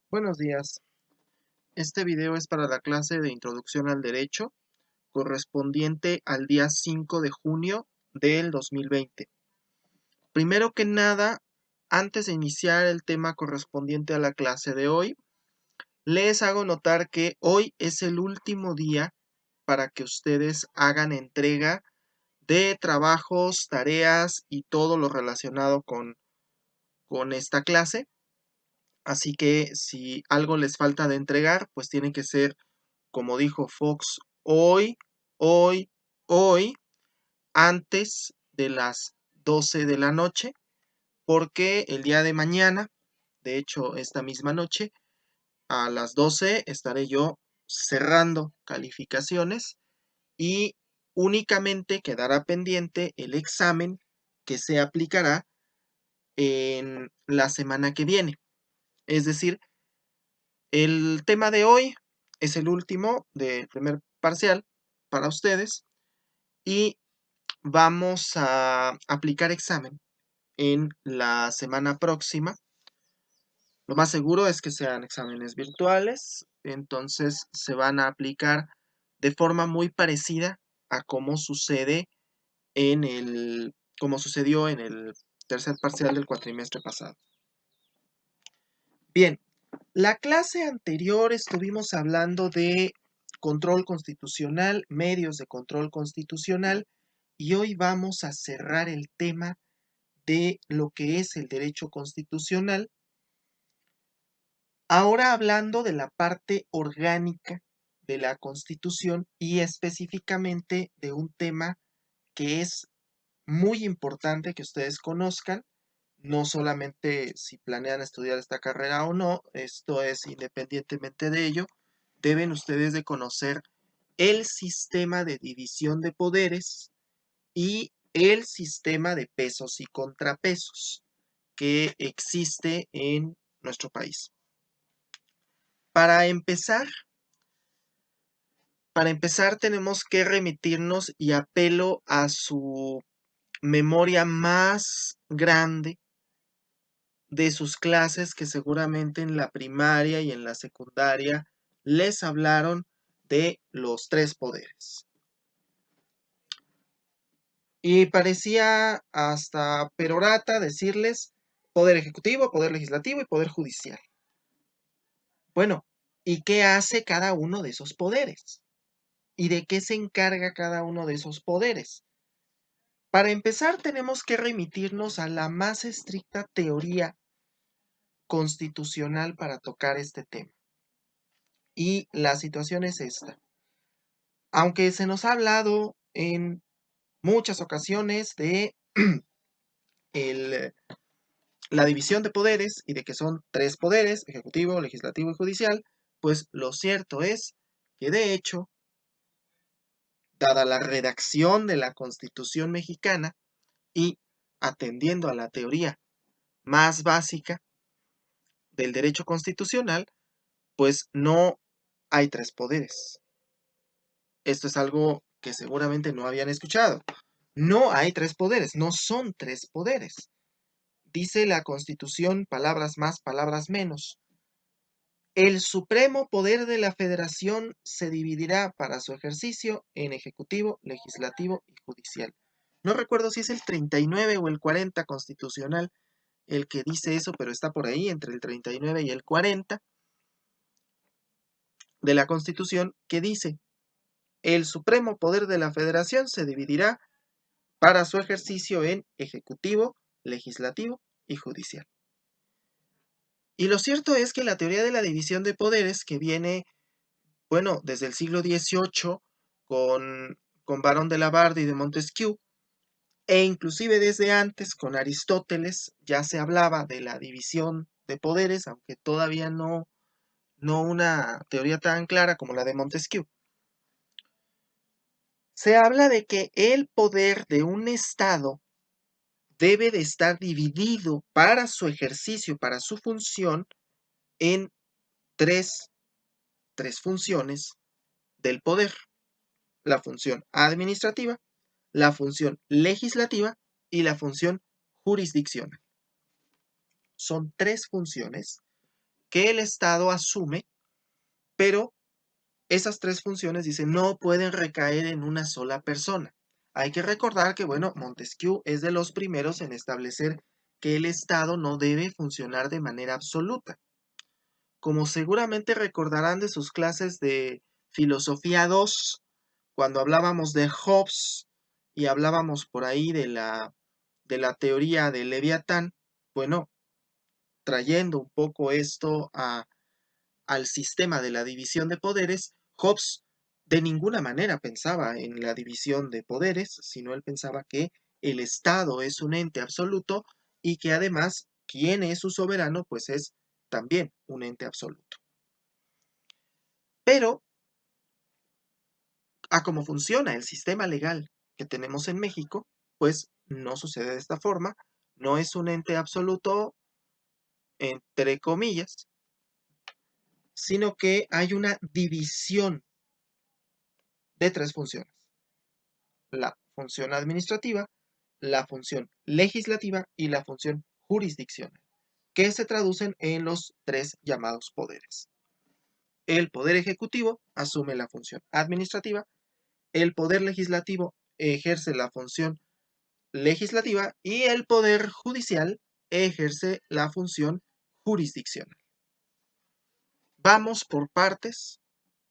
Buenos días. Este video es para la clase de Introducción al Derecho, correspondiente al día 5 de junio del 2020. Primero que nada, antes de iniciar el tema correspondiente a la clase de hoy, les hago notar que hoy es el último día para que ustedes hagan entrega de trabajos, tareas y todo lo relacionado con esta clase. Así que si algo les falta de entregar, pues tiene que ser, como dijo Fox, hoy, hoy, hoy, antes de las 12 de la noche, porque el día de mañana, de hecho esta misma noche, a las 12 estaré yo cerrando calificaciones y únicamente quedará pendiente el examen que se aplicará en la semana que viene. Es decir, el tema de hoy es el último del primer parcial para ustedes y vamos a aplicar examen en la semana próxima. Lo más seguro es que sean exámenes virtuales, entonces se van a aplicar de forma muy parecida a cómo sucede como sucedió en el tercer parcial del cuatrimestre pasado. Bien, la clase anterior estuvimos hablando de control constitucional, medios de control constitucional, y hoy vamos a cerrar el tema de lo que es el derecho constitucional, ahora hablando de la parte orgánica de la Constitución y específicamente de un tema que es muy importante que ustedes conozcan, no solamente si planean estudiar esta carrera o no, esto es independientemente de ello, deben ustedes de conocer el sistema de división de poderes y el sistema de pesos y contrapesos que existe en nuestro país. Para empezar, tenemos que remitirnos y apelo a su memoria más grande de sus clases que seguramente en la primaria y en la secundaria les hablaron de los tres poderes. Y parecía hasta perorata decirles poder ejecutivo, poder legislativo y poder judicial. Bueno, ¿y qué hace cada uno de esos poderes? ¿Y de qué se encarga cada uno de esos poderes? Para empezar, tenemos que remitirnos a la más estricta teoría constitucional para tocar este tema. Y la situación es esta. Aunque se nos ha hablado en muchas ocasiones de la división de poderes y de que son tres poderes, ejecutivo, legislativo y judicial, pues lo cierto es que de hecho, dada la redacción de la Constitución mexicana y atendiendo a la teoría más básica del derecho constitucional, pues no hay tres poderes. Esto es algo que seguramente no habían escuchado. No hay tres poderes, no son tres poderes. Dice la Constitución, palabras más, palabras menos. El supremo poder de la Federación se dividirá para su ejercicio en ejecutivo, legislativo y judicial. No recuerdo si es el 39 o el 40 constitucional el que dice eso, pero está por ahí entre el 39 y el 40 de la Constitución, que dice: el supremo poder de la Federación se dividirá para su ejercicio en ejecutivo, legislativo y judicial. Y lo cierto es que la teoría de la división de poderes, que viene, bueno, desde el siglo XVIII con Barón de la Barde y de Montesquieu, e inclusive desde antes con Aristóteles, ya se hablaba de la división de poderes, aunque todavía no una teoría tan clara como la de Montesquieu. Se habla de que el poder de un Estado debe de estar dividido para su ejercicio, para su función, en tres funciones del poder: la función administrativa, la función legislativa y la función jurisdiccional. Son tres funciones que el Estado asume, pero esas tres funciones, dice, no pueden recaer en una sola persona. Hay que recordar que, bueno, Montesquieu es de los primeros en establecer que el Estado no debe funcionar de manera absoluta. Como seguramente recordarán de sus clases de Filosofía 2, cuando hablábamos de Hobbes y hablábamos por ahí de la teoría de Leviatán, bueno, trayendo un poco esto al sistema de la división de poderes, Hobbes de ninguna manera pensaba en la división de poderes, sino él pensaba que el Estado es un ente absoluto y que además quien es su soberano pues es también un ente absoluto. Pero a cómo funciona el sistema legal que tenemos en México, pues no sucede de esta forma, no es un ente absoluto entre comillas, sino que hay una división de tres funciones: la función administrativa, la función legislativa y la función jurisdiccional, que se traducen en los tres llamados poderes. El poder ejecutivo asume la función administrativa, el poder legislativo ejerce la función legislativa y el poder judicial ejerce la función jurisdiccional. Vamos por partes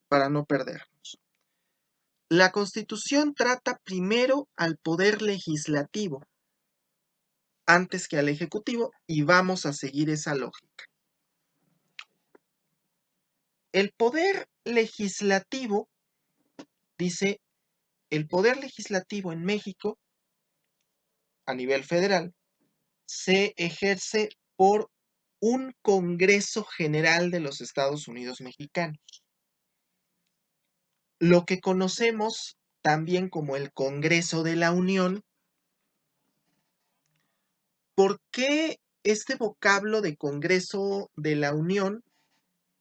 para no perdernos. La Constitución trata primero al poder legislativo antes que al ejecutivo y vamos a seguir esa lógica. El poder legislativo, dice, el poder legislativo en México, a nivel federal, se ejerce por un Congreso General de los Estados Unidos Mexicanos, lo que conocemos también como el Congreso de la Unión. ¿Por qué este vocablo de Congreso de la Unión,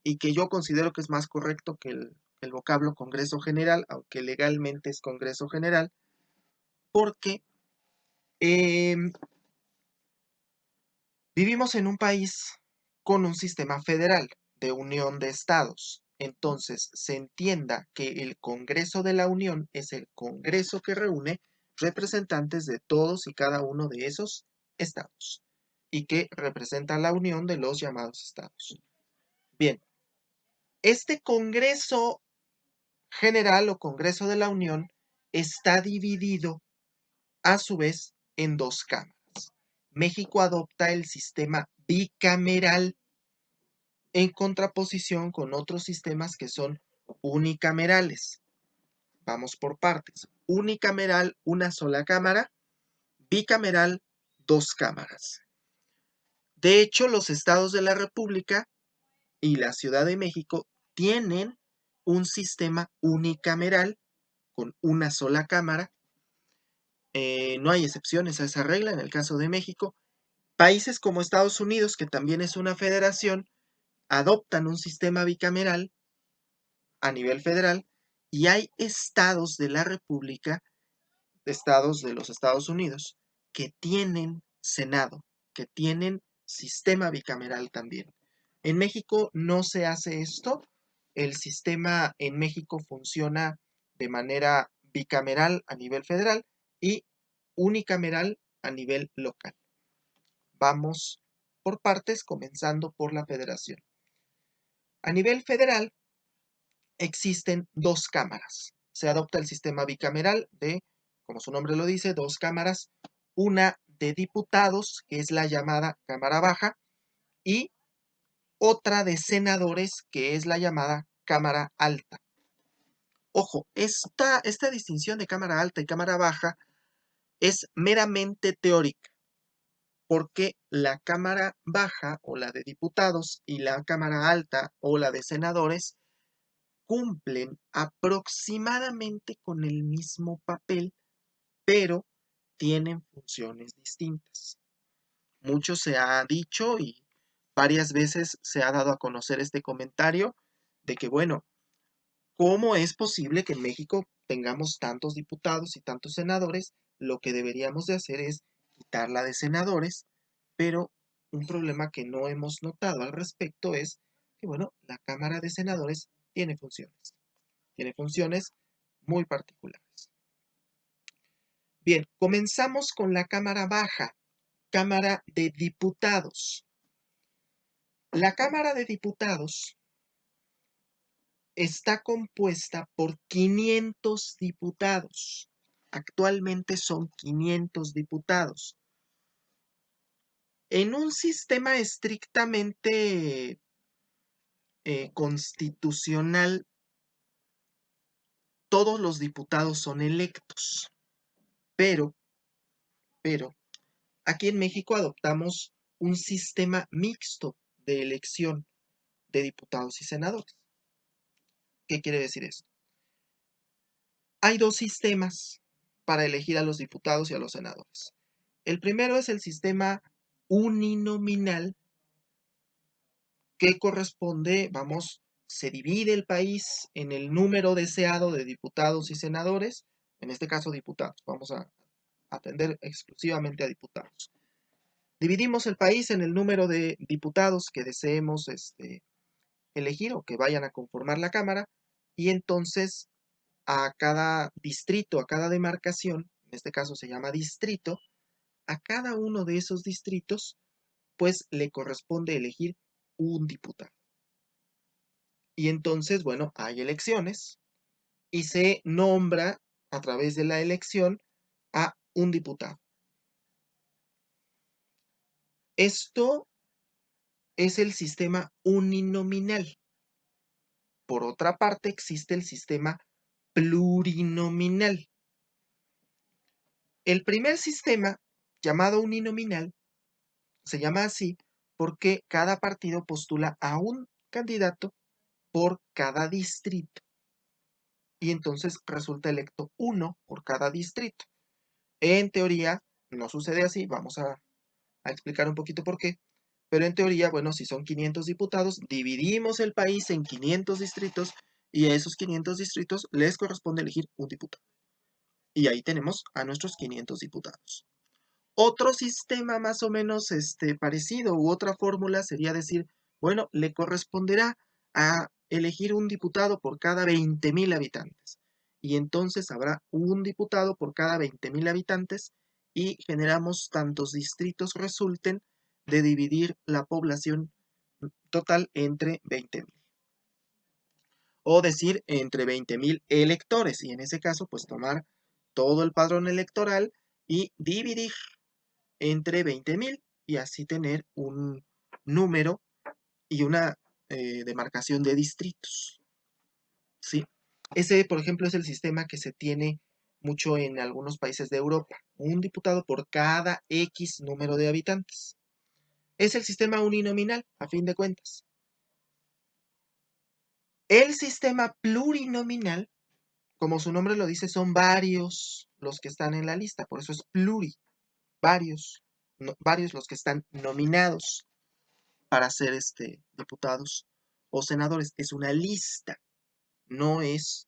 y que yo considero que es más correcto que el vocablo Congreso General, aunque legalmente es Congreso General? Porque vivimos en un país con un sistema federal de unión de estados. Entonces, se entienda que el Congreso de la Unión es el Congreso que reúne representantes de todos y cada uno de esos estados y que representa la unión de los llamados estados. Bien, este Congreso General o Congreso de la Unión está dividido a su vez en dos cámaras. México adopta el sistema bicameral en contraposición con otros sistemas que son unicamerales. Vamos por partes. Unicameral, una sola cámara. Bicameral, dos cámaras. De hecho, los estados de la República y la Ciudad de México tienen un sistema unicameral con una sola cámara. No hay excepciones a esa regla en el caso de México. Países como Estados Unidos, que también es una federación, adoptan un sistema bicameral a nivel federal y hay estados de la República, estados de los Estados Unidos, que tienen Senado, que tienen sistema bicameral también. En México no se hace esto. El sistema en México funciona de manera bicameral a nivel federal y unicameral a nivel local. Vamos por partes, comenzando por la federación. A nivel federal existen dos cámaras. Se adopta el sistema bicameral de, como su nombre lo dice, dos cámaras, una de diputados, que es la llamada Cámara Baja, y otra de senadores, que es la llamada Cámara Alta. Ojo, esta distinción de Cámara Alta y Cámara Baja es meramente teórica, porque la Cámara Baja o la de diputados y la Cámara Alta o la de senadores cumplen aproximadamente con el mismo papel, pero tienen funciones distintas. Mucho se ha dicho y varias veces se ha dado a conocer este comentario de que, bueno, ¿cómo es posible que en México tengamos tantos diputados y tantos senadores? Lo que deberíamos de hacer es quitar la de senadores, pero un problema que no hemos notado al respecto es que, bueno, la Cámara de Senadores tiene funciones muy particulares. Bien, comenzamos con la Cámara Baja, Cámara de Diputados. La Cámara de Diputados está compuesta por 500 diputados. Actualmente son 500 diputados. En un sistema estrictamente constitucional, todos los diputados son electos, pero aquí en México adoptamos un sistema mixto de elección de diputados y senadores. ¿Qué quiere decir esto? Hay dos sistemas para elegir a los diputados y a los senadores. El primero es el sistema uninominal, que corresponde, se divide el país en el número deseado de diputados y senadores, en este caso diputados, vamos a atender exclusivamente a diputados. Dividimos el país en el número de diputados que deseemos elegir o que vayan a conformar la Cámara, y entonces a cada distrito, a cada demarcación, en este caso se llama distrito, a cada uno de esos distritos, pues le corresponde elegir un diputado. Y entonces, bueno, hay elecciones y se nombra a través de la elección a un diputado. Esto es el sistema uninominal. Por otra parte, existe el sistema plurinominal. El primer sistema, llamado uninominal, se llama así porque cada partido postula a un candidato por cada distrito. Y entonces resulta electo uno por cada distrito. En teoría, no sucede así, vamos a explicar un poquito por qué. Pero en teoría, bueno, si son 500 diputados, dividimos el país en 500 distritos y a esos 500 distritos les corresponde elegir un diputado. Y ahí tenemos a nuestros 500 diputados. Otro sistema más o menos parecido u otra fórmula sería decir, bueno, le corresponderá a elegir un diputado por cada 20,000 habitantes. Y entonces habrá un diputado por cada 20,000 habitantes y generamos tantos distritos resulten de dividir la población total entre 20,000. O decir entre 20,000 electores. Y en ese caso, pues tomar todo el padrón electoral y dividir entre 20,000 y así tener un número y una demarcación de distritos. ¿Sí? Ese, por ejemplo, es el sistema que se tiene mucho en algunos países de Europa. Un diputado por cada X número de habitantes. Es el sistema uninominal, a fin de cuentas. El sistema plurinominal, como su nombre lo dice, son varios los que están en la lista, por eso es pluri, varios, varios los que están nominados para ser diputados o senadores. Es una lista, no es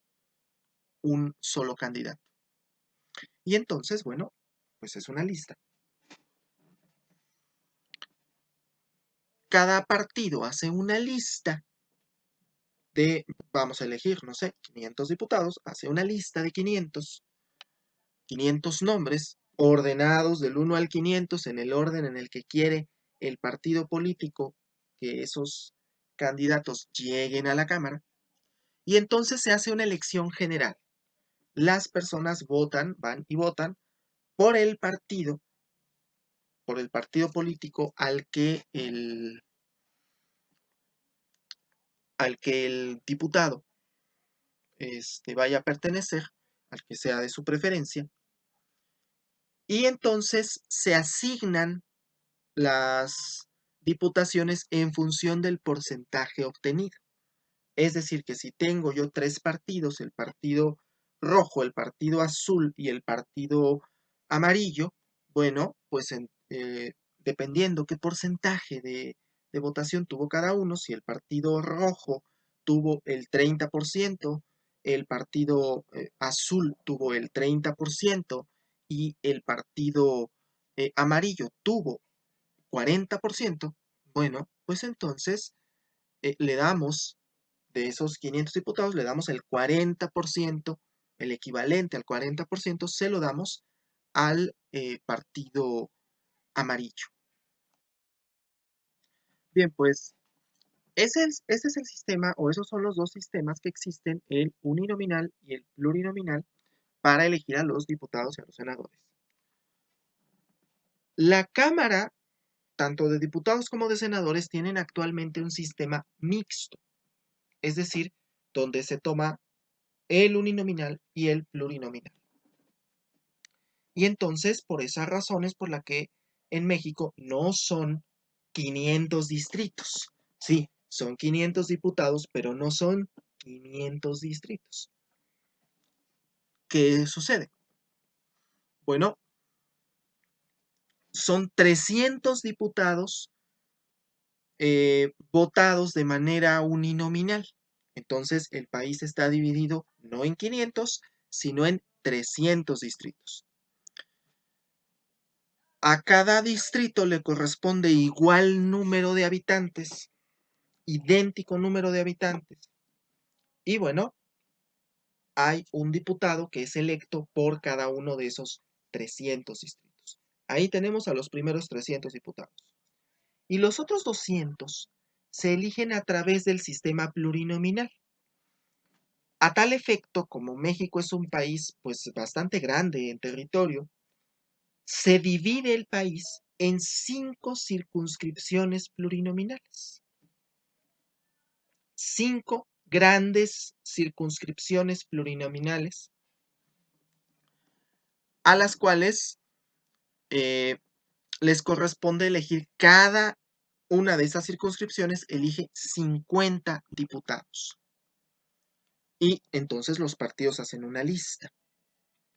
un solo candidato. Y entonces, bueno, pues es una lista. Cada partido hace una lista de, vamos a elegir, no sé, 500 diputados, hace una lista de 500 nombres ordenados del 1 al 500 en el orden en el que quiere el partido político que esos candidatos lleguen a la Cámara. Y entonces se hace una elección general. Las personas votan, van y votan por el partido político al que el diputado vaya a pertenecer, al que sea de su preferencia. Y entonces se asignan las diputaciones en función del porcentaje obtenido. Es decir, que si tengo yo 3 partidos, el partido rojo, el partido azul y el partido amarillo, bueno, pues dependiendo qué porcentaje de votación tuvo cada uno, si el partido rojo tuvo el 30%, el partido azul tuvo el 30% y el partido amarillo tuvo 40%, bueno, pues entonces le damos, de esos 500 diputados, le damos el 40%, el equivalente al 40%, se lo damos al partido amarillo. Bien, pues ese es el sistema, o esos son los dos sistemas que existen, el uninominal y el plurinominal, para elegir a los diputados y a los senadores. La Cámara, tanto de diputados como de senadores, tienen actualmente un sistema mixto, es decir, donde se toma el uninominal y el plurinominal. Y entonces, por esas razones por la que en México no son 500 distritos. Sí, son 500 diputados, pero no son 500 distritos. ¿Qué sucede? Bueno, son 300 diputados votados de manera uninominal. Entonces, el país está dividido no en 500, sino en 300 distritos. A cada distrito le corresponde igual número de habitantes, idéntico número de habitantes. Y bueno, hay un diputado que es electo por cada uno de esos 300 distritos. Ahí tenemos a los primeros 300 diputados. Y los otros 200 se eligen a través del sistema plurinominal. A tal efecto, como México es un país pues bastante grande en territorio, se divide el país en 5 circunscripciones plurinominales. 5 grandes circunscripciones plurinominales a las cuales les corresponde elegir cada una de esas circunscripciones, elige 50 diputados. Y entonces los partidos hacen una lista.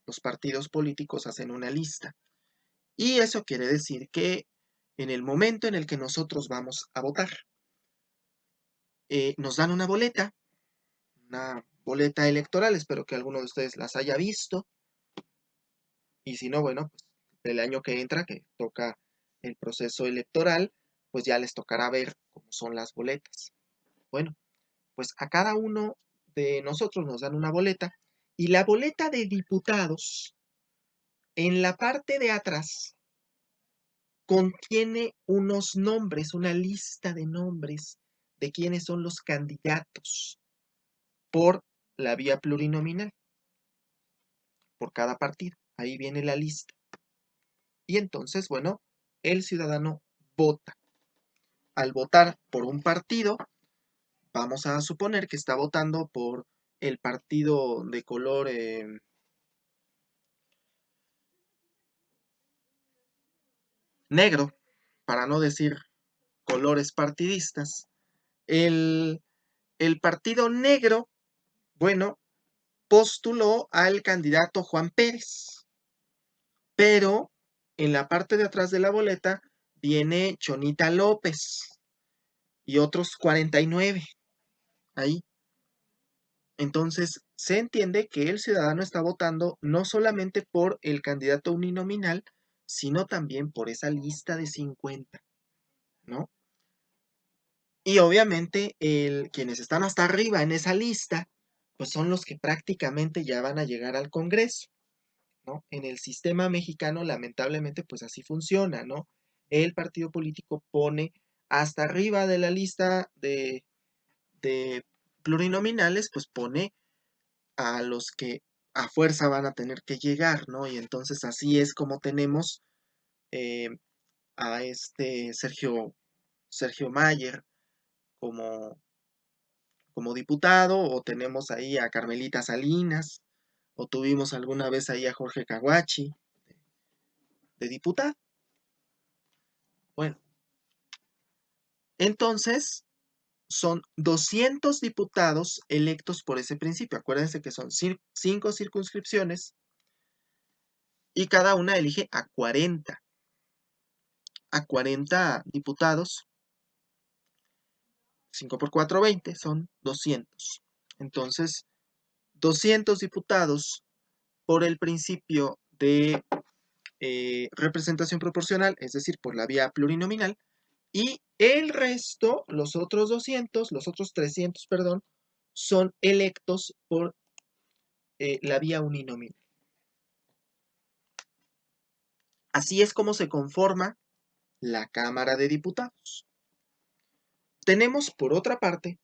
Los partidos políticos hacen una lista. Y eso quiere decir que en el momento en el que nosotros vamos a votar, nos dan una boleta electoral, espero que alguno de ustedes las haya visto, y si no, bueno, pues el año que entra, que toca el proceso electoral, pues ya les tocará ver cómo son las boletas. Bueno, pues a cada uno de nosotros nos dan una boleta, y la boleta de diputados, en la parte de atrás, contiene unos nombres, una lista de nombres de quiénes son los candidatos por la vía plurinominal, por cada partido. Ahí viene la lista. Y entonces, bueno, el ciudadano vota. Al votar por un partido, vamos a suponer que está votando por el partido de color negro, para no decir colores partidistas. El partido negro, bueno, postuló al candidato Juan Pérez, pero en la parte de atrás de la boleta viene Chonita López y otros 49 ahí. Entonces, se entiende que el ciudadano está votando no solamente por el candidato uninominal, sino también por esa lista de 50, ¿no? Y obviamente quienes están hasta arriba en esa lista, pues son los que prácticamente ya van a llegar al Congreso, ¿no? En el sistema mexicano, lamentablemente, pues así funciona, ¿no? El partido político pone hasta arriba de la lista de plurinominales, pues pone a los que a fuerza van a tener que llegar, ¿no? Y entonces así es como tenemos eh, a este Sergio Mayer como, como diputado, o tenemos ahí a Carmelita Salinas, o tuvimos alguna vez ahí a Jorge Caguachi de diputado. Bueno, entonces son 200 diputados electos por ese principio. Acuérdense que son 5 circunscripciones y cada una elige a 40 diputados. 5 por 4, 20, son 200. Entonces, 200 diputados por el principio de representación proporcional, es decir, por la vía plurinominal, y el resto, los otros 300, perdón, son electos por la vía uninominal. Así es como se conforma la Cámara de Diputados. Tenemos, por otra parte,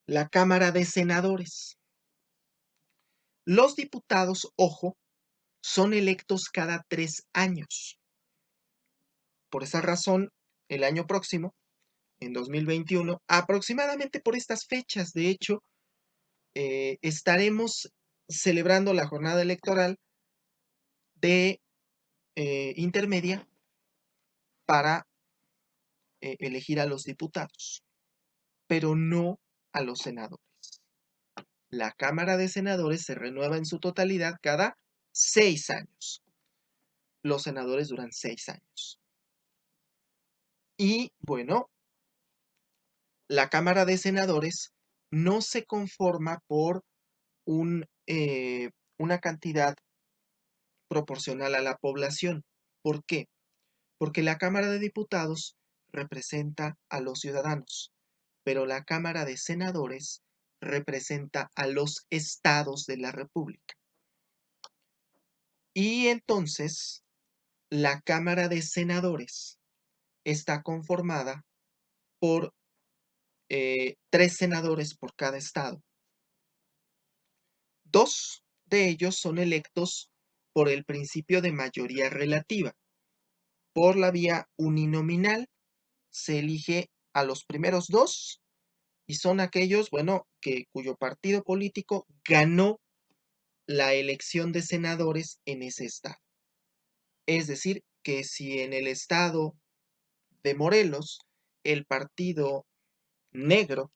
la Cámara de Senadores. Los diputados, ojo, son electos cada 3 años. Por esa razón, el año próximo, en 2021, aproximadamente por estas fechas, de hecho, estaremos celebrando la jornada electoral de intermedia para elegir a los diputados, pero no a los senadores. La Cámara de Senadores se renueva en su totalidad cada 6 años. Los senadores duran 6 años. Y bueno, la Cámara de Senadores no se conforma por una cantidad proporcional a la población. ¿Por qué? Porque la Cámara de Diputados representa a los ciudadanos, pero la Cámara de Senadores representa a los estados de la República. Y entonces, la Cámara de Senadores está conformada por 3 senadores por cada estado. 2 de ellos son electos por el principio de mayoría relativa. Por la vía uninominal se elige a los primeros 2 y son aquellos, bueno, cuyo partido político ganó la elección de senadores en ese estado. Es decir, que si en el estado de Morelos el partido negro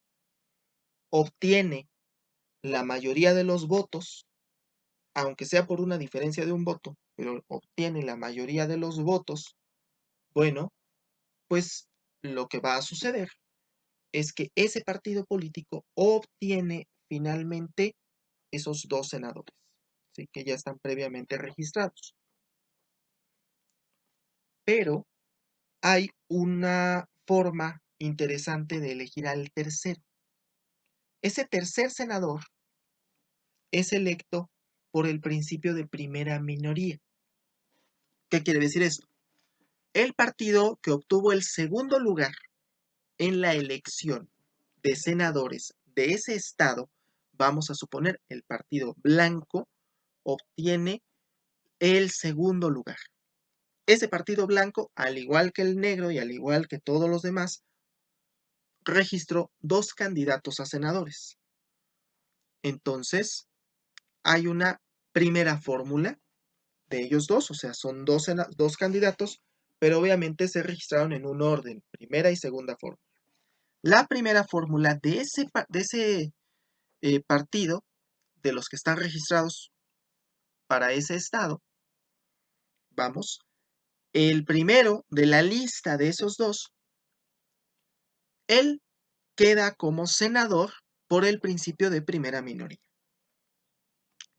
obtiene la mayoría de los votos, aunque sea por una diferencia de un voto, pero obtiene la mayoría de los votos, bueno, pues lo que va a suceder es que ese partido político obtiene finalmente esos 2 senadores, ¿sí? Que ya están previamente registrados. Pero hay una forma interesante de elegir al tercero. Ese tercer senador es electo por el principio de primera minoría. ¿Qué quiere decir esto? El partido que obtuvo el segundo lugar en la elección de senadores de ese estado, vamos a suponer el partido blanco, obtiene el segundo lugar. Ese partido blanco, al igual que el negro y al igual que todos los demás, registró 2 candidatos a senadores. Entonces, hay una primera fórmula de ellos dos, o sea, son 2 candidatos, pero obviamente se registraron en un orden, primera y segunda fórmula. La primera fórmula de ese partido, de los que están registrados para ese estado, vamos, el primero de la lista de esos 2, él queda como senador por el principio de primera minoría.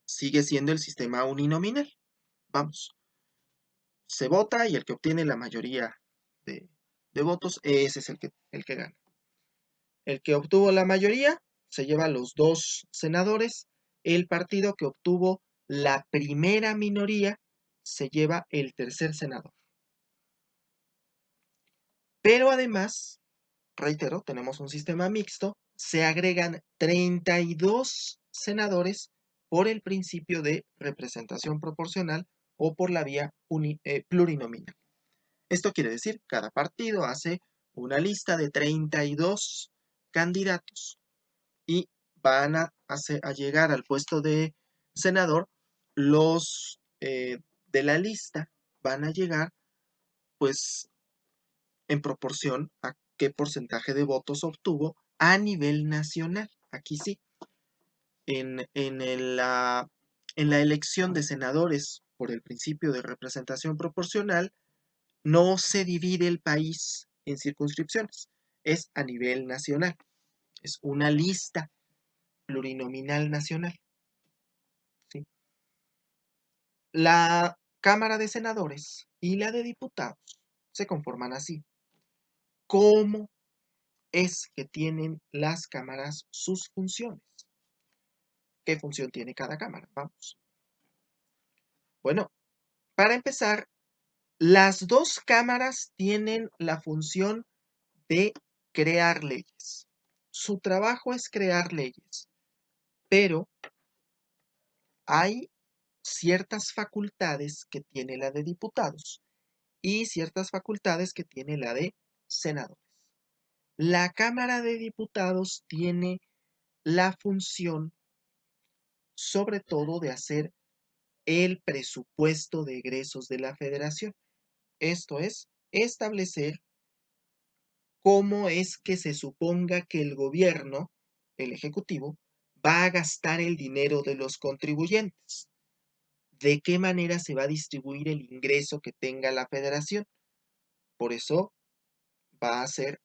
Sigue siendo el sistema uninominal. Vamos, se vota y el que obtiene la mayoría de votos, ese es el que gana. El que obtuvo la mayoría se lleva los 2 senadores. El partido que obtuvo la primera minoría se lleva el tercer senador. Pero además, reitero, tenemos un sistema mixto, se agregan 32 senadores por el principio de representación proporcional o por la vía plurinominal. Esto quiere decir, cada partido hace una lista de 32 candidatos y van a llegar al puesto de senador. Los de la lista van a llegar pues en proporción a qué porcentaje de votos obtuvo a nivel nacional. Aquí sí, en la elección de senadores por el principio de representación proporcional, no se divide el país en circunscripciones, es a nivel nacional, es una lista plurinominal nacional. ¿Sí? La Cámara de Senadores y la de Diputados se conforman así. ¿Cómo es que tienen las cámaras sus funciones? ¿Qué función tiene cada cámara? Vamos. Bueno, para empezar, las dos cámaras tienen la función de crear leyes. Su trabajo es crear leyes, pero hay ciertas facultades que tiene la de diputados y ciertas facultades que tiene la de senadores. La Cámara de Diputados tiene la función, sobre todo, de hacer el presupuesto de egresos de la Federación. Esto es, establecer cómo es que se suponga que el gobierno, el ejecutivo, va a gastar el dinero de los contribuyentes. ¿De qué manera se va a distribuir el ingreso que tenga la Federación? Por eso va a ser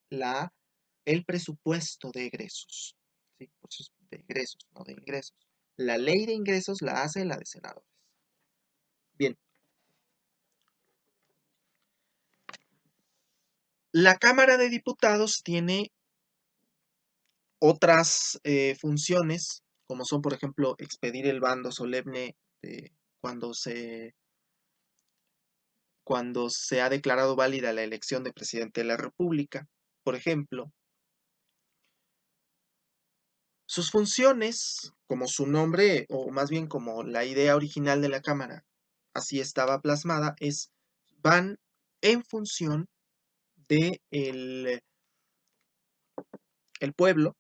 el presupuesto de egresos. ¿Sí? Por eso es de egresos, no de ingresos. La ley de ingresos la hace la de senadores. Bien. La Cámara de Diputados tiene otras funciones, como son, por ejemplo, expedir el bando solemne cuando cuando se ha declarado válida la elección de presidente de la República. Por ejemplo, sus funciones, como su nombre, o más bien como la idea original de la Cámara, así estaba plasmada, van en función de el pueblo,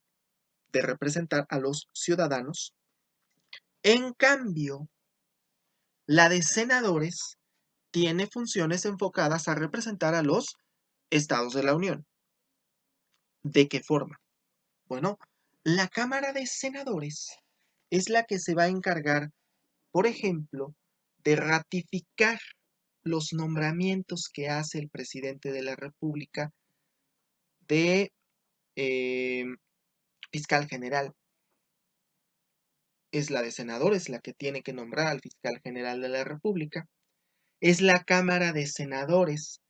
de representar a los ciudadanos. En cambio, la de senadores tiene funciones enfocadas a representar a los estados de la Unión. ¿De qué forma? Bueno, la Cámara de Senadores es la que se va a encargar, por ejemplo, de ratificar los nombramientos que hace el presidente de la República de fiscal general. Es la de senadores la que tiene que nombrar al fiscal general de la República. Es la Cámara de Senadores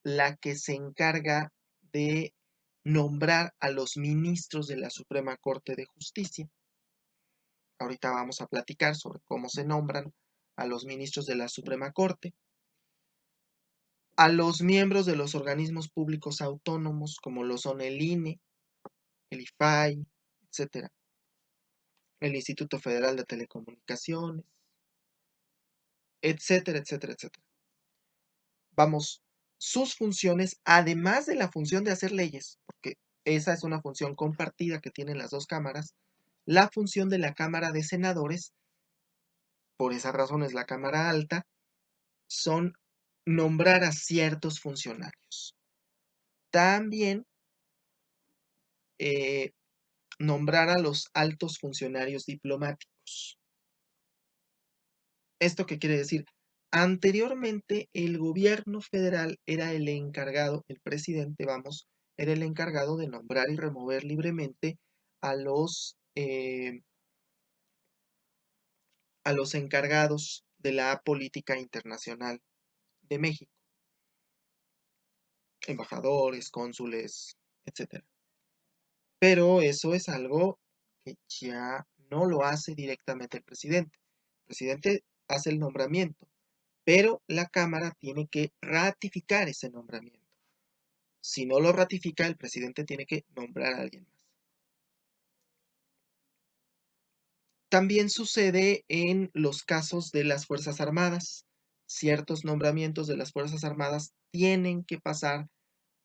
la que se encarga de nombrar a los ministros de la Suprema Corte de Justicia. Ahorita vamos a platicar sobre cómo se nombran a los ministros de la Suprema Corte, a los miembros de los organismos públicos autónomos, como lo son el INE, el IFAI, etcétera, el Instituto Federal de Telecomunicaciones, etcétera, etcétera, etcétera. Vamos, sus funciones, además de la función de hacer leyes, porque esa es una función compartida que tienen las dos cámaras, la función de la Cámara de Senadores, por esa razón es la Cámara Alta, son nombrar a ciertos funcionarios. También nombrar a los altos funcionarios diplomáticos. ¿Esto qué quiere decir? Anteriormente el gobierno federal era el encargado, el presidente, vamos, era el encargado de nombrar y remover libremente a los encargados de la política internacional de México, embajadores, cónsules, etc. Pero eso es algo que ya no lo hace directamente el presidente. El presidente hace el nombramiento, pero la Cámara tiene que ratificar ese nombramiento. Si no lo ratifica, el presidente tiene que nombrar a alguien más. También sucede en los casos de las Fuerzas Armadas. Ciertos nombramientos de las Fuerzas Armadas tienen que pasar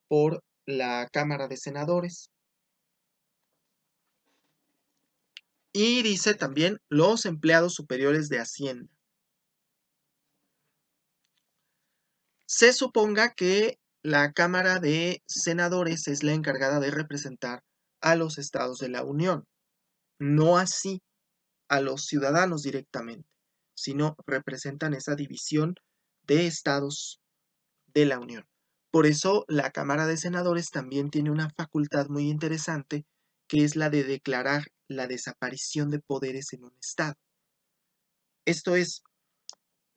por la Cámara de Senadores. Y dice también los empleados superiores de Hacienda. Se suponga que la Cámara de Senadores es la encargada de representar a los estados de la Unión, no así a los ciudadanos directamente, sino representan esa división de estados de la Unión. Por eso la Cámara de Senadores también tiene una facultad muy interesante, que es la de declarar la desaparición de poderes en un estado. Esto es,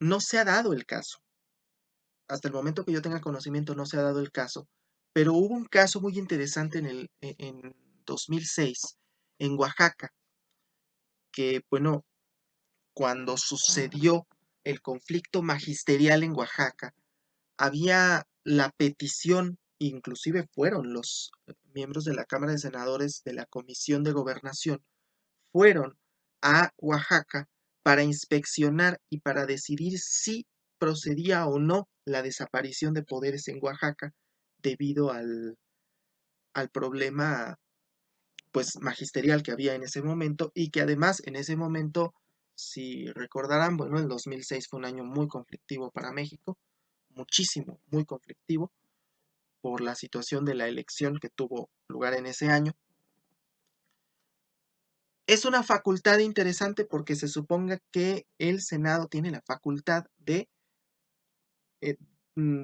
no se ha dado el caso. Hasta el momento que yo tenga conocimiento no se ha dado el caso, pero hubo un caso muy interesante en 2006 en Oaxaca, que bueno, cuando sucedió el conflicto magisterial en Oaxaca, había la petición, inclusive fueron los miembros de la Cámara de Senadores de la Comisión de Gobernación, fueron a Oaxaca para inspeccionar y para decidir si procedía o no la desaparición de poderes en Oaxaca debido al problema pues magisterial que había en ese momento y que además en ese momento, si recordarán, bueno, el 2006 fue un año muy conflictivo para México, muchísimo, muy conflictivo por la situación de la elección que tuvo lugar en ese año. Es una facultad interesante porque se suponga que el Senado tiene la facultad de, eh, mm,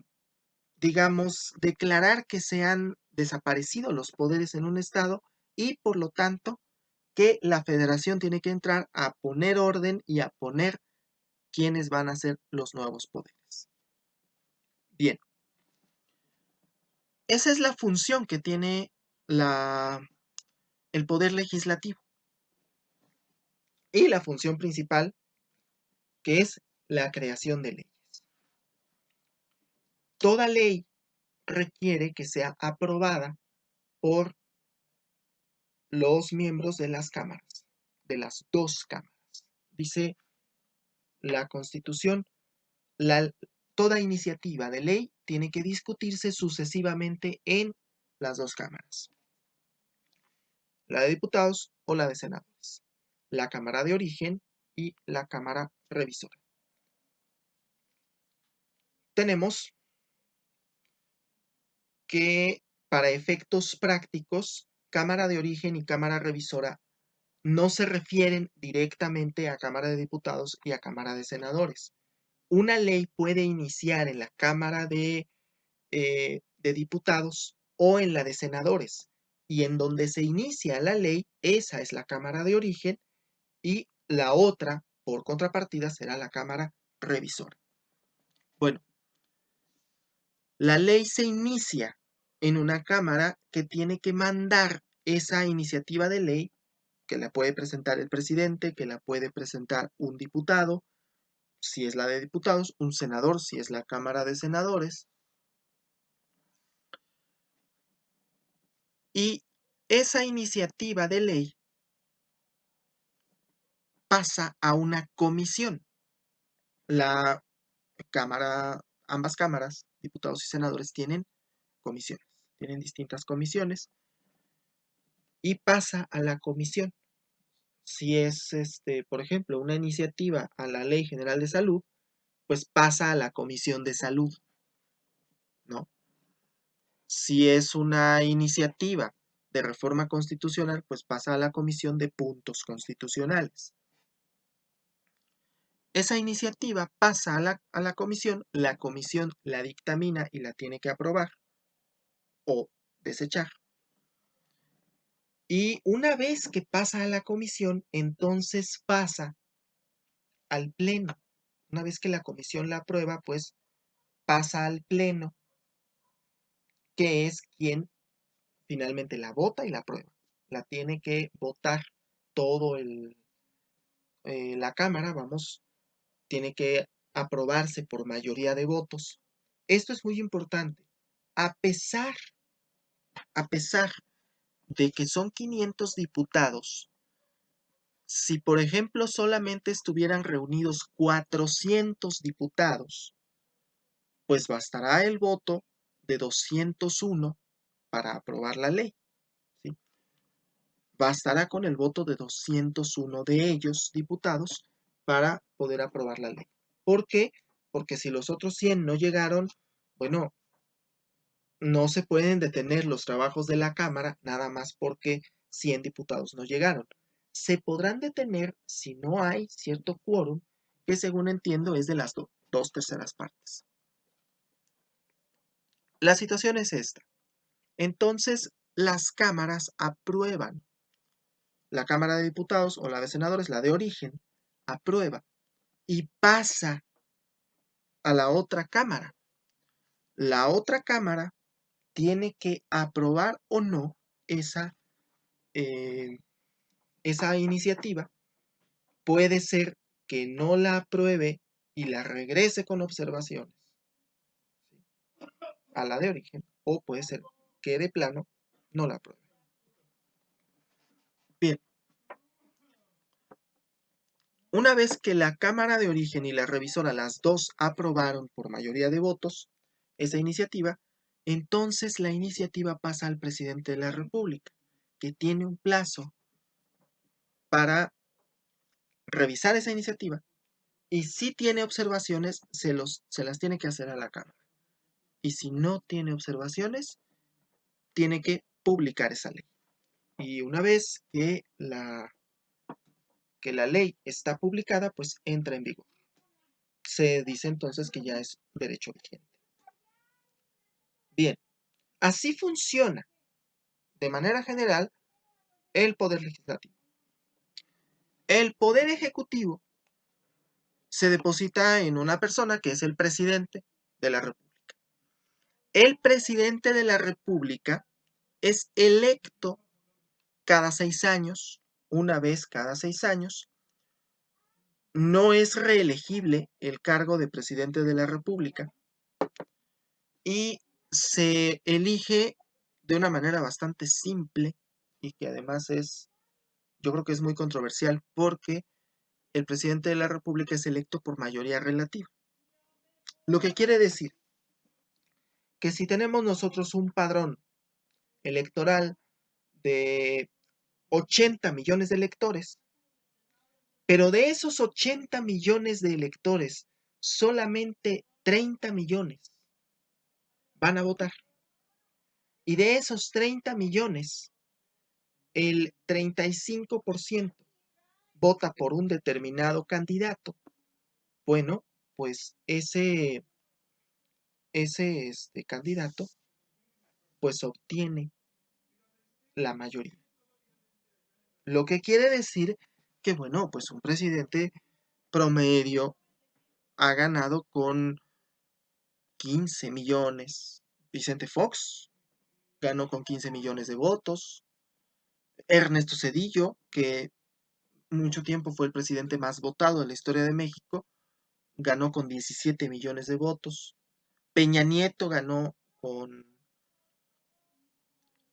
digamos, declarar que se han desaparecido los poderes en un estado y por lo tanto que la federación tiene que entrar a poner orden y a poner quiénes van a ser los nuevos poderes. Bien, esa es la función que tiene el poder legislativo. Y la función principal, que es la creación de leyes. Toda ley requiere que sea aprobada por los miembros de las cámaras, de las dos cámaras. Dice la Constitución, toda iniciativa de ley tiene que discutirse sucesivamente en las dos cámaras, la de diputados o la de senadores, la cámara de origen y la cámara revisora. Tenemos que para efectos prácticos, cámara de origen y cámara revisora no se refieren directamente a Cámara de Diputados y a Cámara de Senadores. Una ley puede iniciar en la Cámara de Diputados o en la de Senadores, y en donde se inicia la ley, esa es la Cámara de origen, y la otra, por contrapartida, será la Cámara revisora. Bueno, la ley se inicia en una Cámara que tiene que mandar esa iniciativa de ley, que la puede presentar el presidente, que la puede presentar un diputado, si es la de diputados, un senador, si es la Cámara de Senadores, y esa iniciativa de ley pasa a una comisión. La Cámara, ambas cámaras, diputados y senadores, tienen comisiones, tienen distintas comisiones, y pasa a la comisión. Si es, por ejemplo, una iniciativa a la Ley General de Salud, pues pasa a la Comisión de Salud, ¿no? Si es una iniciativa de reforma constitucional, pues pasa a la Comisión de Puntos Constitucionales. Esa iniciativa pasa a la comisión la dictamina y la tiene que aprobar o desechar. Y una vez que pasa a la comisión, entonces pasa al pleno. Una vez que la comisión la aprueba, pues pasa al pleno, que es quien finalmente la vota y la aprueba. La tiene que votar todo la Cámara, vamos, tiene que aprobarse por mayoría de votos. Esto es muy importante. A pesar, a pesar de que son 500 diputados, si por ejemplo solamente estuvieran reunidos 400 diputados, pues bastará el voto de 201 para aprobar la ley, ¿sí? Bastará con el voto de 201 de ellos, diputados, para poder aprobar la ley. ¿Por qué? Porque si los otros 100 no llegaron, bueno, no se pueden detener los trabajos de la Cámara nada más porque 100 diputados no llegaron. Se podrán detener si no hay cierto quórum, que según entiendo es de las dos terceras partes. La situación es esta. Entonces, las cámaras aprueban. La Cámara de Diputados o la de Senadores, la de origen, aprueba y pasa a la otra cámara. La otra cámara tiene que aprobar o no esa, esa iniciativa. Puede ser que no la apruebe y la regrese con observaciones a la de origen, o puede ser que de plano no la apruebe. Bien, una vez que la Cámara de Origen y la revisora, las dos, aprobaron por mayoría de votos esa iniciativa, entonces la iniciativa pasa al presidente de la República, que tiene un plazo para revisar esa iniciativa y si tiene observaciones, se las tiene que hacer a la Cámara. Y si no tiene observaciones, tiene que publicar esa ley. Y una vez que la ley está publicada, pues entra en vigor. Se dice entonces que ya es derecho vigente. Bien, así funciona de manera general el poder legislativo. El poder ejecutivo se deposita en una persona que es el presidente de la República. El presidente de la República es electo cada 6 años, una vez cada 6 años. No es reelegible el cargo de presidente de la República y se elige de una manera bastante simple y que además yo creo que es muy controversial porque el presidente de la República es electo por mayoría relativa. Lo que quiere decir que si tenemos nosotros un padrón electoral de 80 millones de electores, pero de esos 80 millones de electores, solamente 30 millones van a votar. Y de esos 30 millones, el 35% vota por un determinado candidato. Bueno, pues ese candidato pues obtiene la mayoría. Lo que quiere decir que, bueno, pues un presidente promedio ha ganado con 15 millones. Vicente Fox ganó con 15 millones de votos. Ernesto Zedillo, que mucho tiempo fue el presidente más votado en la historia de México, ganó con 17 millones de votos. Peña Nieto ganó con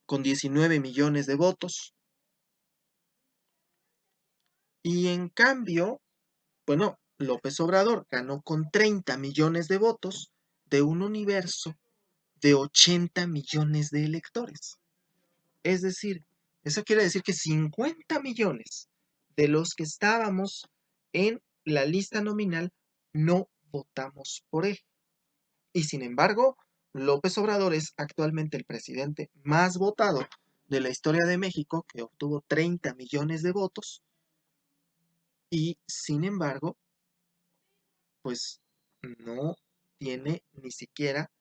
19 millones de votos. Y en cambio, bueno, López Obrador ganó con 30 millones de votos de un universo de 80 millones de electores. Es decir, eso quiere decir que 50 millones de los que estábamos en la lista nominal no votamos por él. Y sin embargo, López Obrador es actualmente el presidente más votado de la historia de México, que obtuvo 30 millones de votos. Y sin embargo, pues no tiene ni siquiera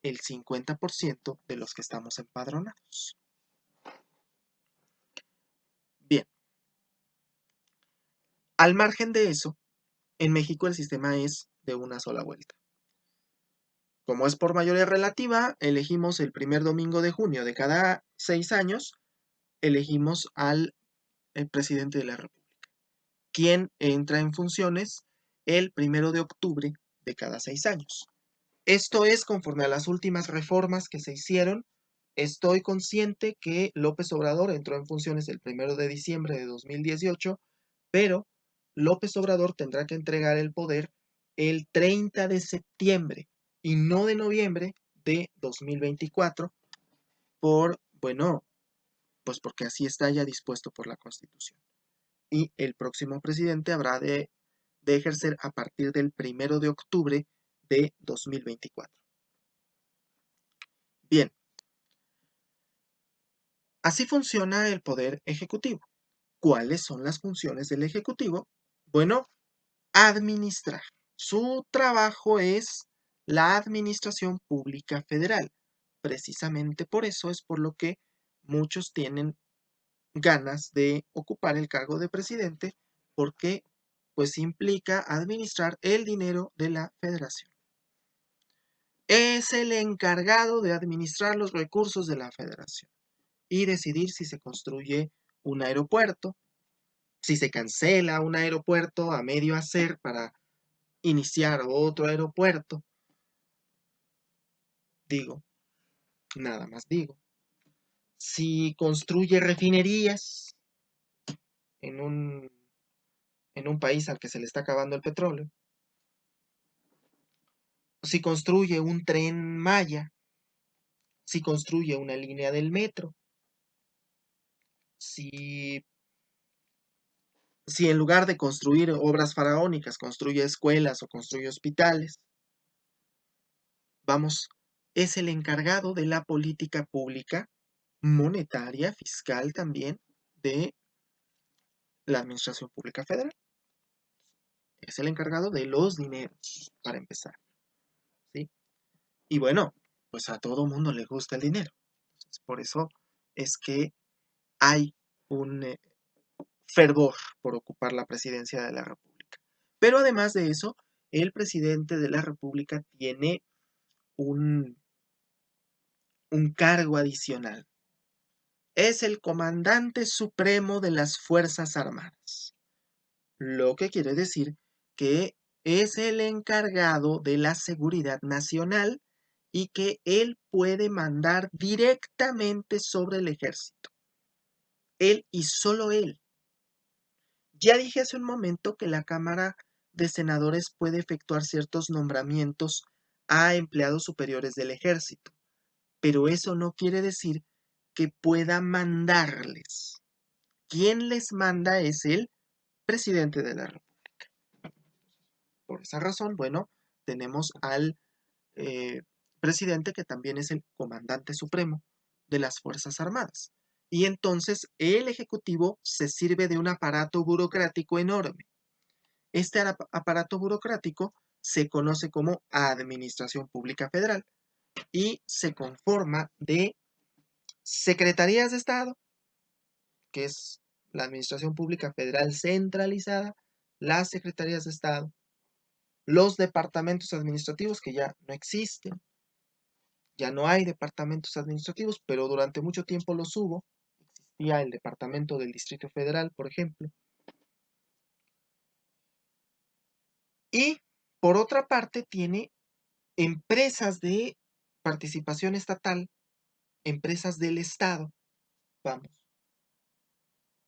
el 50% de los que estamos empadronados. Bien, al margen de eso, en México el sistema es de una sola vuelta. Como es por mayoría relativa, elegimos el primer domingo de junio de cada 6 años, elegimos al presidente de la República, quien entra en funciones el 1 de octubre de cada 6 años. Esto es conforme a las últimas reformas que se hicieron. Estoy consciente que López Obrador entró en funciones el 1 de diciembre de 2018, pero López Obrador tendrá que entregar el poder el 30 de septiembre y no de noviembre de 2024 pues porque así está ya dispuesto por la Constitución. Y el próximo presidente habrá de ejercer a partir del 1 de octubre de 2024. Bien, así funciona el poder ejecutivo. ¿Cuáles son las funciones del ejecutivo? Bueno, administrar. Su trabajo es la administración pública federal. Precisamente por eso es por lo que muchos tienen ganas de ocupar el cargo de presidente, porque pues implica administrar el dinero de la federación. Es el encargado de administrar los recursos de la federación y decidir si se construye un aeropuerto, si se cancela un aeropuerto a medio hacer para iniciar otro aeropuerto. Digo, nada más digo. Si construye refinerías en un país al que se le está acabando el petróleo, si construye un tren Maya, si construye una línea del metro, si, si en lugar de construir obras faraónicas construye escuelas o construye hospitales, vamos, es el encargado de la política pública, monetaria, fiscal también, de la Administración Pública Federal. Es el encargado de los dineros, para empezar, ¿sí? Y bueno, pues a todo mundo le gusta el dinero. Entonces, por eso es que hay un fervor por ocupar la presidencia de la República. Pero además de eso, el presidente de la República tiene un cargo adicional. Es el comandante supremo de las Fuerzas Armadas, lo que quiere decir que es el encargado de la seguridad nacional y que él puede mandar directamente sobre el ejército. Él y solo él. Ya dije hace un momento que la Cámara de Senadores puede efectuar ciertos nombramientos a empleados superiores del ejército, pero eso no quiere decir que pueda mandarles. Quien les manda es el presidente de la República. Por esa razón, bueno, tenemos al presidente que también es el comandante supremo de las Fuerzas Armadas. Y entonces el Ejecutivo se sirve de un aparato burocrático enorme. Este aparato burocrático se conoce como Administración Pública Federal y se conforma de secretarías de Estado, que es la Administración Pública Federal centralizada, las secretarías de Estado, los departamentos administrativos que ya no existen, ya no hay departamentos administrativos, pero durante mucho tiempo los hubo. Existía el departamento del Distrito Federal, por ejemplo. Y por otra parte tiene empresas de participación estatal, empresas del Estado, vamos,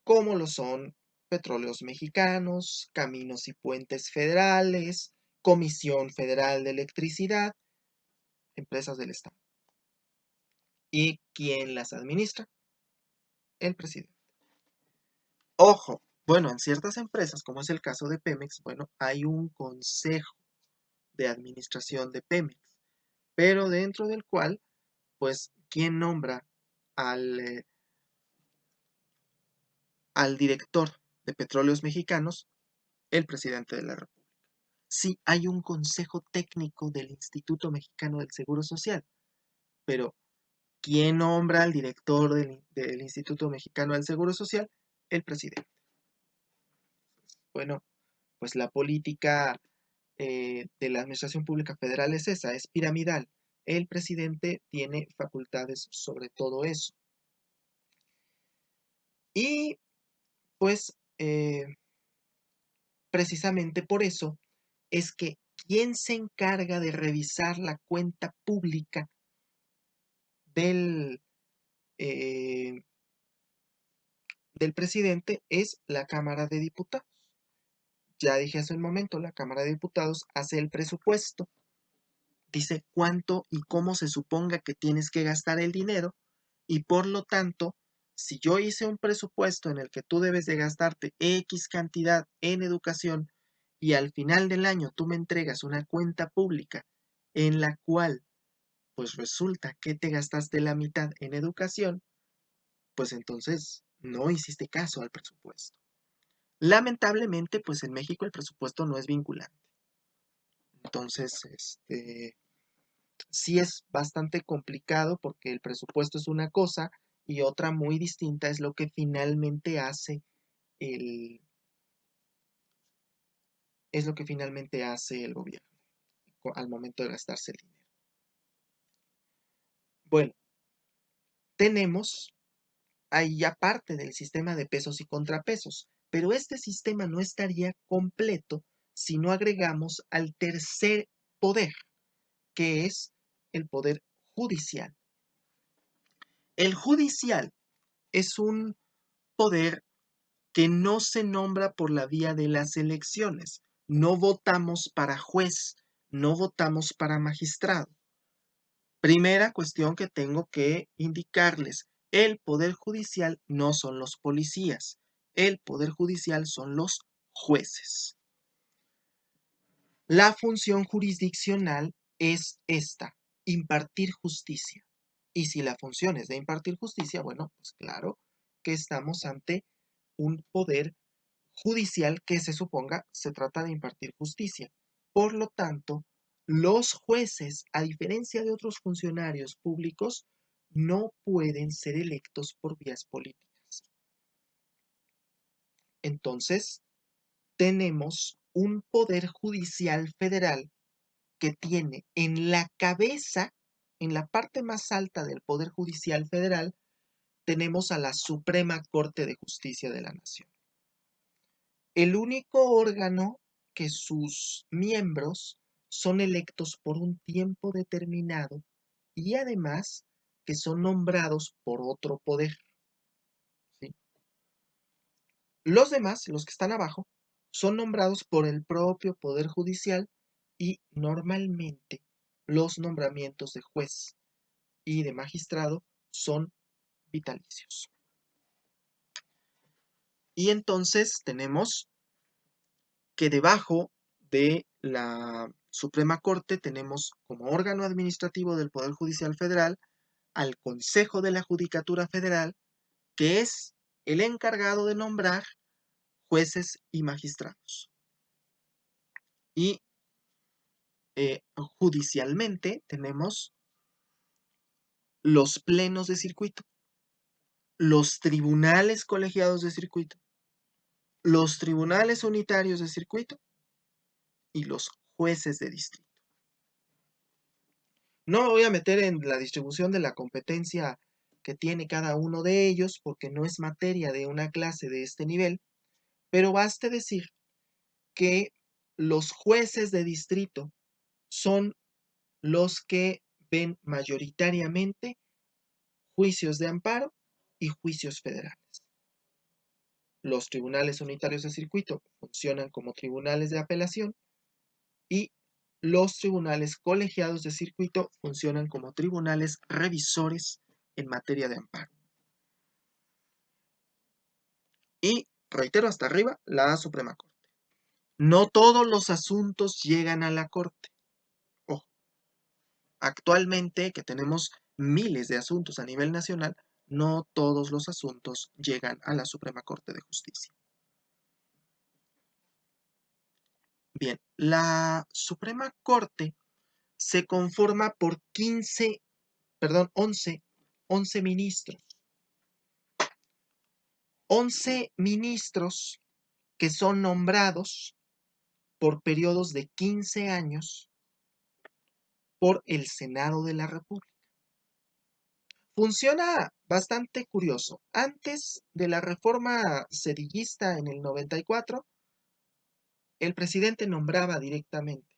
como lo son Petróleos Mexicanos, Caminos y Puentes Federales, Comisión Federal de Electricidad, empresas del Estado. ¿Y quién las administra? El presidente. Ojo, bueno, en ciertas empresas, como es el caso de Pemex, bueno, hay un consejo de administración de Pemex, pero dentro del cual, pues, ¿quién nombra al, al director de Petróleos Mexicanos? El presidente de la República. Sí, hay un consejo técnico del Instituto Mexicano del Seguro Social, pero ¿quién nombra al director del Instituto Mexicano del Seguro Social? El presidente. Bueno, pues la política de la Administración Pública Federal es esa, es piramidal. El presidente tiene facultades sobre todo eso. Y pues precisamente por eso es que quien se encarga de revisar la cuenta pública del, eh, del presidente es la Cámara de Diputados. Ya dije hace un momento, la Cámara de Diputados hace el presupuesto, dice cuánto y cómo se suponga que tienes que gastar el dinero y por lo tanto, si yo hice un presupuesto en el que tú debes de gastarte X cantidad en educación y al final del año tú me entregas una cuenta pública en la cual pues resulta que te gastaste la mitad en educación, pues entonces no hiciste caso al presupuesto. Lamentablemente, pues en México el presupuesto no es vinculante. Entonces, sí es bastante complicado porque el presupuesto es una cosa y otra muy distinta es lo que finalmente hace el, es lo que finalmente hace el gobierno al momento de gastarse el dinero. Bueno, tenemos ahí aparte del sistema de pesos y contrapesos, pero este sistema no estaría completo si no agregamos al tercer poder, que es el poder judicial. El judicial es un poder que no se nombra por la vía de las elecciones. No votamos para juez, no votamos para magistrado. Primera cuestión que tengo que indicarles, el Poder Judicial no son los policías, el Poder Judicial son los jueces. La función jurisdiccional es esta, impartir justicia. Y si la función es de impartir justicia, bueno, pues claro que estamos ante un poder judicial que se suponga se trata de impartir justicia. Por lo tanto, los jueces, a diferencia de otros funcionarios públicos, no pueden ser electos por vías políticas. Entonces, tenemos un poder judicial federal que tiene en la cabeza, en la parte más alta del poder judicial federal, tenemos a la Suprema Corte de Justicia de la Nación. El único órgano que sus miembros son electos por un tiempo determinado y además que son nombrados por otro poder, ¿sí? Los demás, los que están abajo, son nombrados por el propio Poder Judicial y normalmente los nombramientos de juez y de magistrado son vitalicios. Y entonces tenemos que debajo de la Suprema Corte tenemos como órgano administrativo del Poder Judicial Federal al Consejo de la Judicatura Federal, que es el encargado de nombrar jueces y magistrados. Y judicialmente tenemos los plenos de circuito, los tribunales colegiados de circuito, los tribunales unitarios de circuito y los jueces de distrito. No me voy a meter en la distribución de la competencia que tiene cada uno de ellos porque no es materia de una clase de este nivel, pero baste decir que los jueces de distrito son los que ven mayoritariamente juicios de amparo y juicios federales. Los tribunales unitarios de circuito funcionan como tribunales de apelación y los tribunales colegiados de circuito funcionan como tribunales revisores en materia de amparo. Y, reitero, hasta arriba, la Suprema Corte. No todos los asuntos llegan a la Corte. Ojo, actualmente que tenemos miles de asuntos a nivel nacional, no todos los asuntos llegan a la Suprema Corte de Justicia. Bien, la Suprema Corte se conforma por 11 ministros. 11 ministros que son nombrados por periodos de 15 años por el Senado de la República. Funciona bastante curioso. Antes de la reforma cedillista en el 94, el presidente nombraba directamente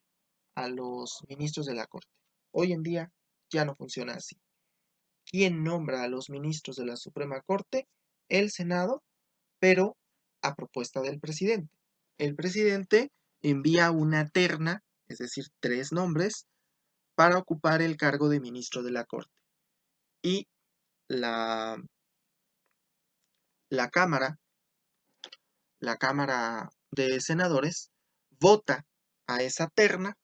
a los ministros de la Corte. Hoy en día ya no funciona así. ¿Quién nombra a los ministros de la Suprema Corte? El Senado, pero a propuesta del presidente. El presidente envía una terna, es decir, 3 nombres, para ocupar el cargo de ministro de la Corte. Y la Cámara de Senadores vota a esa terna,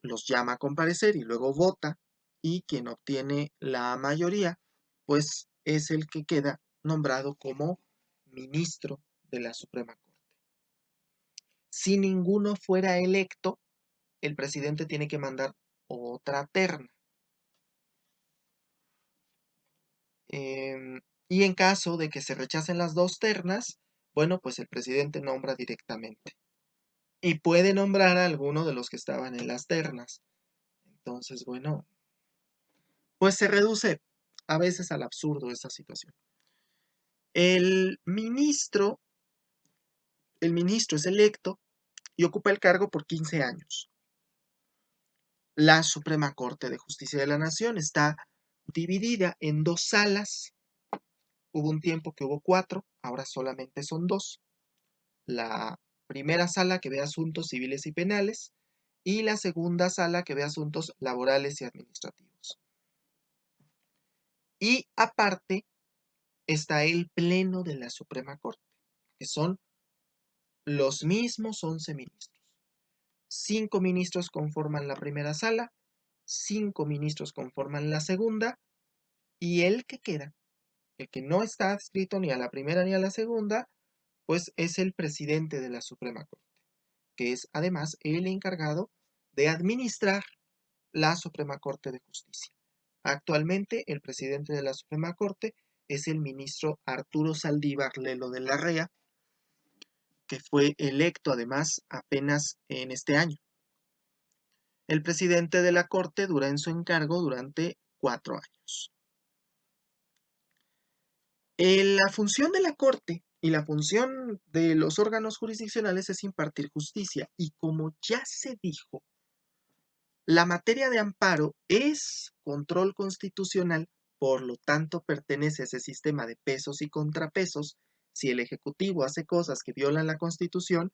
los llama a comparecer y luego vota, y quien obtiene la mayoría, pues es el que queda nombrado como ministro de la Suprema Corte. Si ninguno fuera electo, el presidente tiene que mandar otra terna. Y en caso de que se rechacen las 2 ternas, bueno, pues el presidente nombra directamente. y puede nombrar a alguno de los que estaban en las ternas. Entonces, bueno, pues se reduce a veces al absurdo esta situación. El ministro, el ministro es electo y ocupa el cargo por 15 años. La Suprema Corte de Justicia de la Nación está dividida en dos salas. Hubo un tiempo que hubo 4, ahora solamente son 2. La primera sala que ve asuntos civiles y penales y la segunda sala que ve asuntos laborales y administrativos. Y aparte está el Pleno de la Suprema Corte, que son los mismos 11 ministros. 5 ministros conforman la primera sala, 5 ministros conforman la segunda, y el que queda, el que no está adscrito ni a la primera ni a la segunda, pues es el presidente de la Suprema Corte, que es además el encargado de administrar la Suprema Corte de Justicia. Actualmente el presidente de la Suprema Corte es el ministro Arturo Saldívar Lelo de la Rea, que fue electo además apenas en este año. El presidente de la Corte dura en su encargo durante 4 años. La función de la Corte y la función de los órganos jurisdiccionales es impartir justicia, y como ya se dijo, la materia de amparo es control constitucional, por lo tanto pertenece a ese sistema de pesos y contrapesos. Si el Ejecutivo hace cosas que violan la Constitución,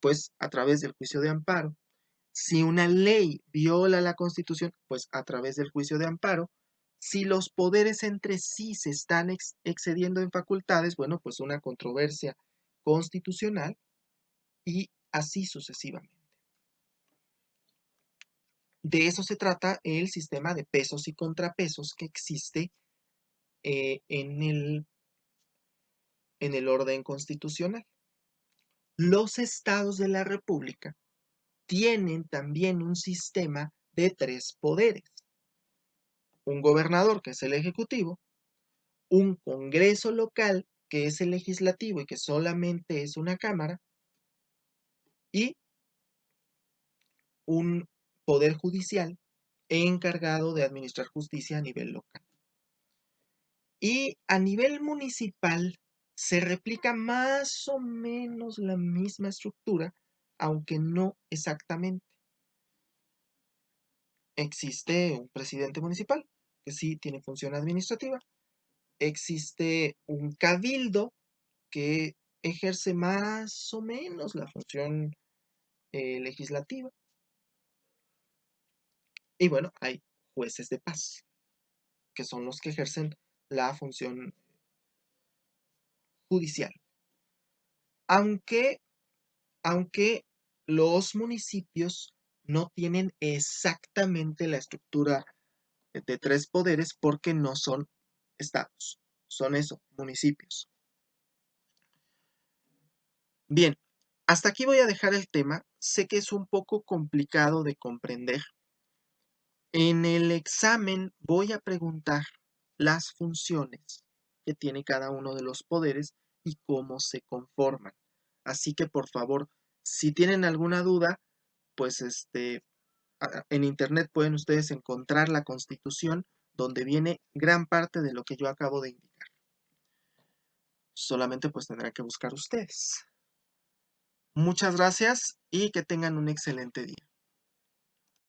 pues a través del juicio de amparo. Si una ley viola la Constitución, pues a través del juicio de amparo. Si los poderes entre sí se están excediendo en facultades, bueno, pues una controversia constitucional, y así sucesivamente. De eso se trata el sistema de pesos y contrapesos que existe en el orden constitucional. Los estados de la República tienen también un sistema de 3 poderes. Un gobernador, que es el ejecutivo, un congreso local, que es el legislativo y que solamente es una cámara, y un poder judicial encargado de administrar justicia a nivel local. Y a nivel municipal se replica más o menos la misma estructura, aunque no exactamente. Existe un presidente municipal, que sí tiene función administrativa. Existe un cabildo, que ejerce más o menos la función legislativa. Y bueno, hay jueces de paz, que son los que ejercen la función judicial. Aunque, aunque los municipios no tienen exactamente la estructura de 3 poderes, porque no son estados, son eso, municipios. Bien, hasta aquí voy a dejar el tema. Sé que es un poco complicado de comprender. En el examen voy a preguntar las funciones que tiene cada uno de los poderes y cómo se conforman. Así que por favor, si tienen alguna duda, pues en internet pueden ustedes encontrar la Constitución, donde viene gran parte de lo que yo acabo de indicar. Solamente pues tendrán que buscar ustedes. Muchas gracias y que tengan un excelente día.